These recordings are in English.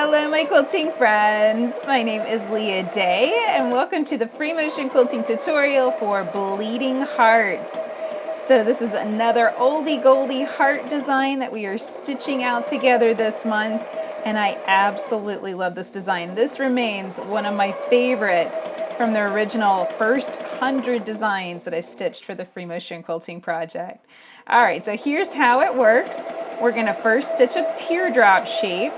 Hello my quilting friends, my name is Leah Day and welcome to the free motion quilting tutorial for Bleeding Hearts. So this is another oldie goldie heart design that we are stitching out together this month, and I absolutely love this design. This remains one of my favorites from the original first 100 designs that I stitched for the free motion quilting project. Alright, so here's how it works. We're going to first stitch a teardrop shape.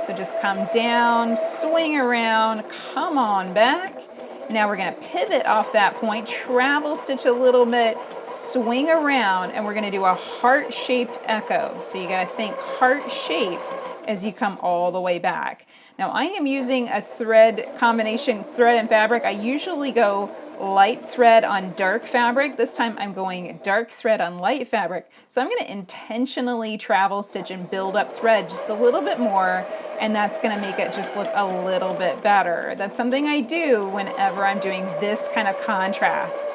So just come down, swing around, come on back. Now we're going to pivot off that point, travel stitch a little bit, swing around, and we're going to do a heart-shaped echo. So you got to think heart shape as you come all the way back. Now I am using a thread combination, thread and fabric. I usually go light thread on dark fabric. This time I'm going dark thread on light fabric. So I'm going to intentionally travel stitch and build up thread just a little bit more, and that's going to make it just look a little bit better. That's something I do whenever I'm doing this kind of contrast.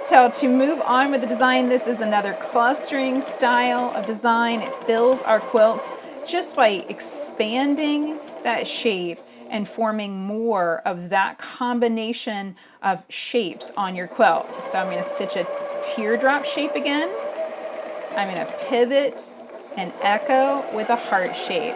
So to move on with the design, this is another clustering style of design. It fills our quilts just by expanding that shape and forming more of that combination of shapes on your quilt. So I'm going to stitch a teardrop shape again. I'm going to pivot and echo with a heart shape.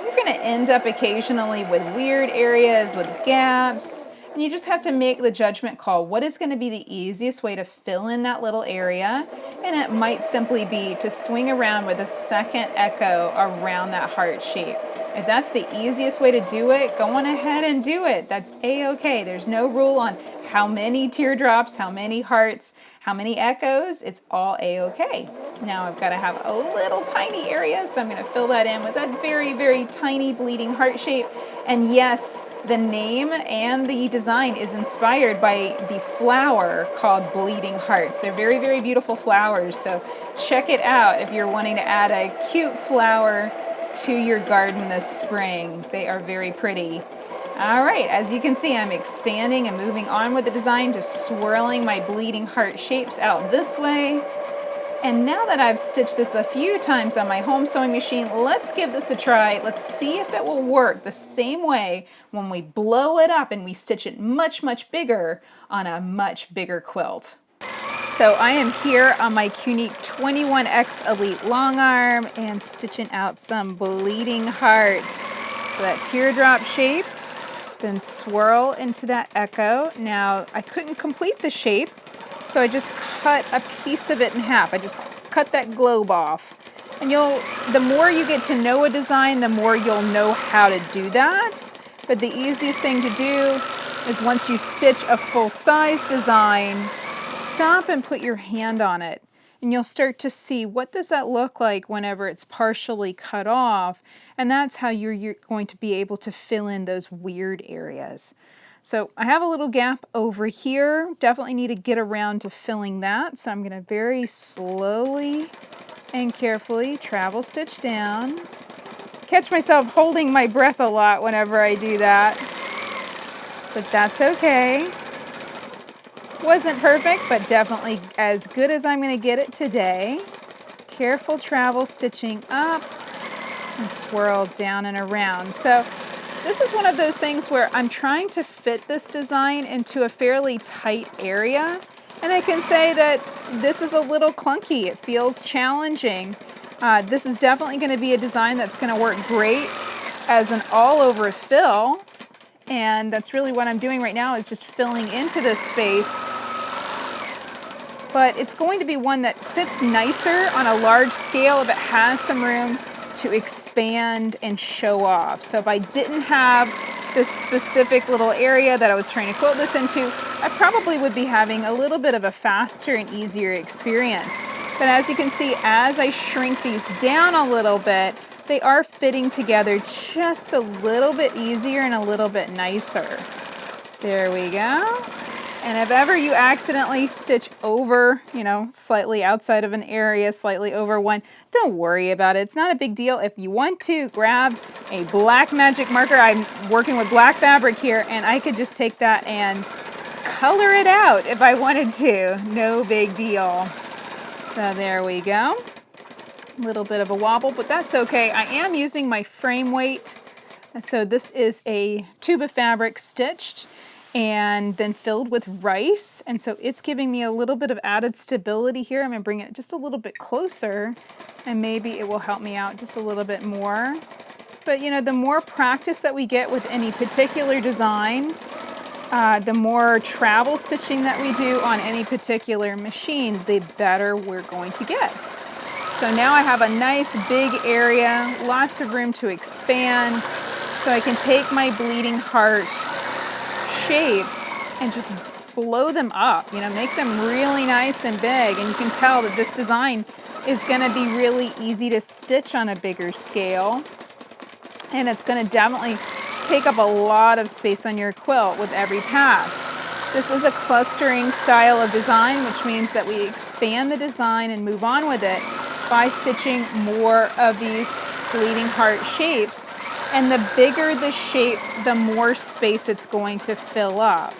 You're going to end up occasionally with weird areas, with gaps, and you just have to make the judgment call. What is going to be the easiest way to fill in that little area? And it might simply be to swing around with a second echo around that heart shape. If that's the easiest way to do it, go on ahead and do it. That's a-okay. There's no rule on how many teardrops, how many hearts, how many echoes. It's all a-okay. Now I've got to have a little tiny area, so I'm going to fill that in with a very, very tiny bleeding heart shape. And yes, the name and the design is inspired by the flower called Bleeding Hearts. They're very, very beautiful flowers, so check it out if you're wanting to add a cute flower to your garden this spring. They are very pretty. All right, as you can see, I'm expanding and moving on with the design, just swirling my bleeding heart shapes out this way. And now that I've stitched this a few times on my home sewing machine, let's give this a try. Let's see if it will work the same way when we blow it up and we stitch it much, much bigger on a much bigger quilt. So I am here on my Unique 21X Elite Longarm and stitching out some bleeding hearts. So that teardrop shape, then swirl into that echo. Now I couldn't complete the shape, so I just cut a piece of it in half. I just cut that globe off. And the more you get to know a design, the more you'll know how to do that. But the easiest thing to do is once you stitch a full-size design, stop and put your hand on it. And you'll start to see what does that look like whenever it's partially cut off. And that's how you're going to be able to fill in those weird areas. So I have a little gap over here. Definitely need to get around to filling that. So I'm going to very slowly and carefully travel stitch down. Catch myself holding my breath a lot whenever I do that. But that's okay. Wasn't perfect, but definitely as good as I'm going to get it today. Careful travel stitching up and swirl down and around. So this is one of those things where I'm trying to fit this design into a fairly tight area, and I can say that this is a little clunky. It feels challenging. This is definitely going to be a design that's going to work great as an all-over fill, and that's really what I'm doing right now is just filling into this space. But it's going to be one that fits nicer on a large scale if it has some room to expand and show off. So if I didn't have this specific little area that I was trying to quilt this into, I probably would be having a little bit of a faster and easier experience. But as you can see, as I shrink these down a little bit, they are fitting together just a little bit easier and a little bit nicer. There we go. And if ever you accidentally stitch over, slightly outside of an area, slightly over one, don't worry about it. It's not a big deal. If you want to, grab a black magic marker. I'm working with black fabric here, and I could just take that and color it out if I wanted to. No big deal. So there we go. A little bit of a wobble, but that's okay. I am using my frame weight And so this is a tube of fabric stitched and then filled with rice. And so it's giving me a little bit of added stability here. I'm gonna bring it just a little bit closer and maybe it will help me out just a little bit more. But you know, the more practice that we get with any particular design, the more travel stitching that we do on any particular machine, the better we're going to get. So now I have a nice big area, lots of room to expand, so I can take my bleeding heart shapes and just blow them up, you know, make them really nice and big. And you can tell that this design is going to be really easy to stitch on a bigger scale. And it's going to definitely take up a lot of space on your quilt with every pass. This is a clustering style of design, which means that we expand the design and move on with it by stitching more of these bleeding heart shapes. And the bigger the shape, the more space it's going to fill up.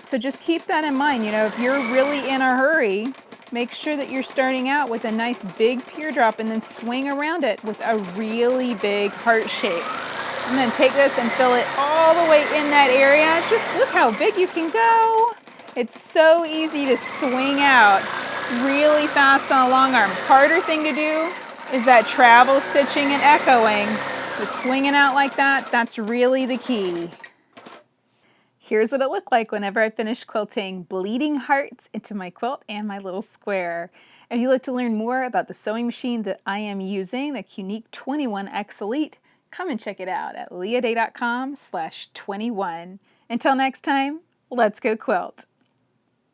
So just keep that in mind. You know, if you're really in a hurry, make sure that you're starting out with a nice big teardrop and then swing around it with a really big heart shape. And then take this and fill it all the way in that area. Just look how big you can go. It's so easy to swing out really fast on a long arm. Harder thing to do is that travel stitching and echoing. The swinging out like that, that's really the key. Here's what it looked like whenever I finished quilting bleeding hearts into my quilt and my little square. If you'd like to learn more about the sewing machine that I am using, the Unique 21X Elite, come and check it out at leahday.com/21. Until next time, let's go quilt.